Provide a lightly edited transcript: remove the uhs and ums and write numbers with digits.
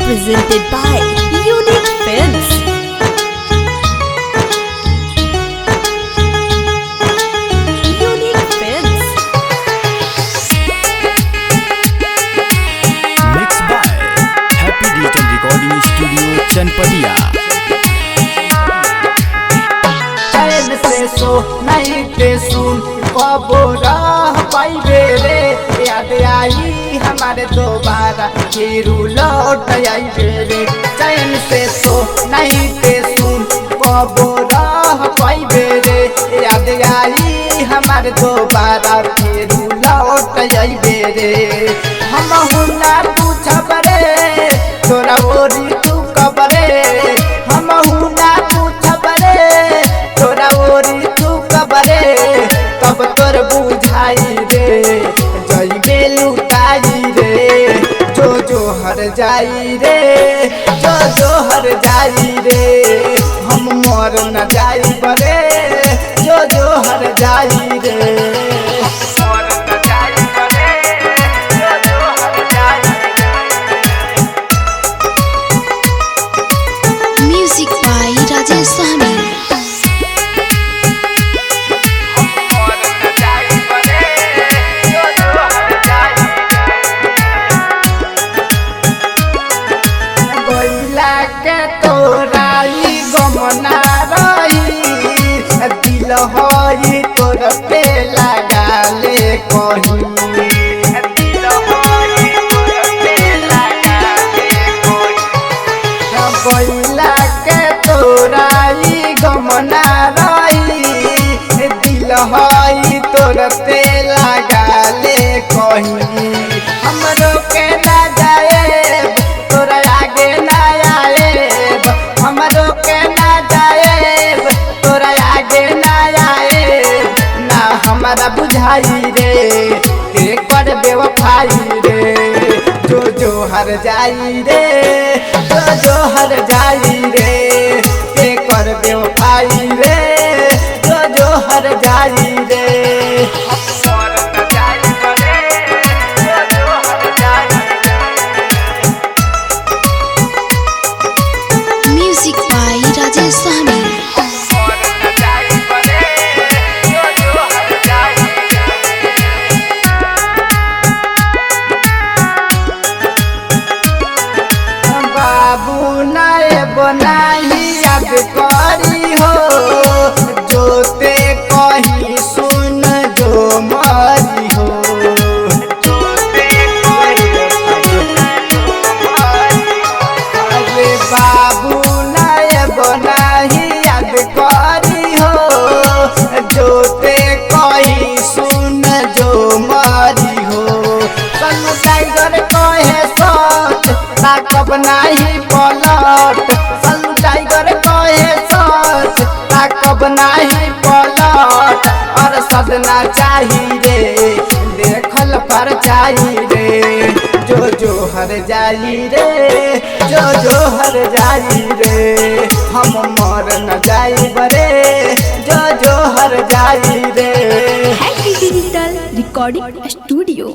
presented by Unique Films. Unique Films. Mixed by Happy Digital Recording Studio, Chanpatia. चैन से सो नहीं ते सुन कबो रह पाइबे रे, याद आई हमारे दोबारा फिर लौट आइबे रे। चैन से सो नहीं ते सुन कबो रह पाइबे रे, याद आई हमारे दोबारा फिर लौट आइबे रे। हम हुना पूछब रे तोरा ओरी तू कबरे, हम हुना पूछब रे तोरा ओरी तू कबरे, तब तोर बुझाई रे जइबे लुटाई रे। जो जो हर जाई रे, जो जो हर जाई रे, हम मर न जाई बरे, जो जो हर जाई रे। मर न जाई बरे, जो जो हर जाई रे। Music by Rajesh Sahni. के तोराई गमना रही, दिल होई तोर पे लगा ले कहीं, दिल होई तोर पे लगा ले कहीं। बैला के तोराई गमना रही, दिल होई तोर पे लगा ले कहीं। हमरो के ना जाए तोरा आगे ना आए, हमरो के ना जाए तोरा आगे ना आए, ना हमारा बुझाई रे के कर बेवफाई रे। जो जो हर जाई रे, जो जो हर जाई रे, के कर बेवफाई रे, जो जो हर जाई रे। Music by Rajesh Sahni. बाबू नए बनाई याद करी हो, जोते कही सुन जो मरी हो, जोते कही अरे बाबू नए बनाई याद करी हो, जोते कही सुन जो मरी हो। सनु टाइगर कहे सच ताकब नहीं पलट, सनु टाइगर कहे सच ताकब नहीं पलट। और सदना चाहिए रे देखल पर चाहिए रे, जो जो हर जाई रे, जो जो हर जाई रे, हम मर न जाई बरे, जो जो हर जाई रे। Happy Digital Recording Studio.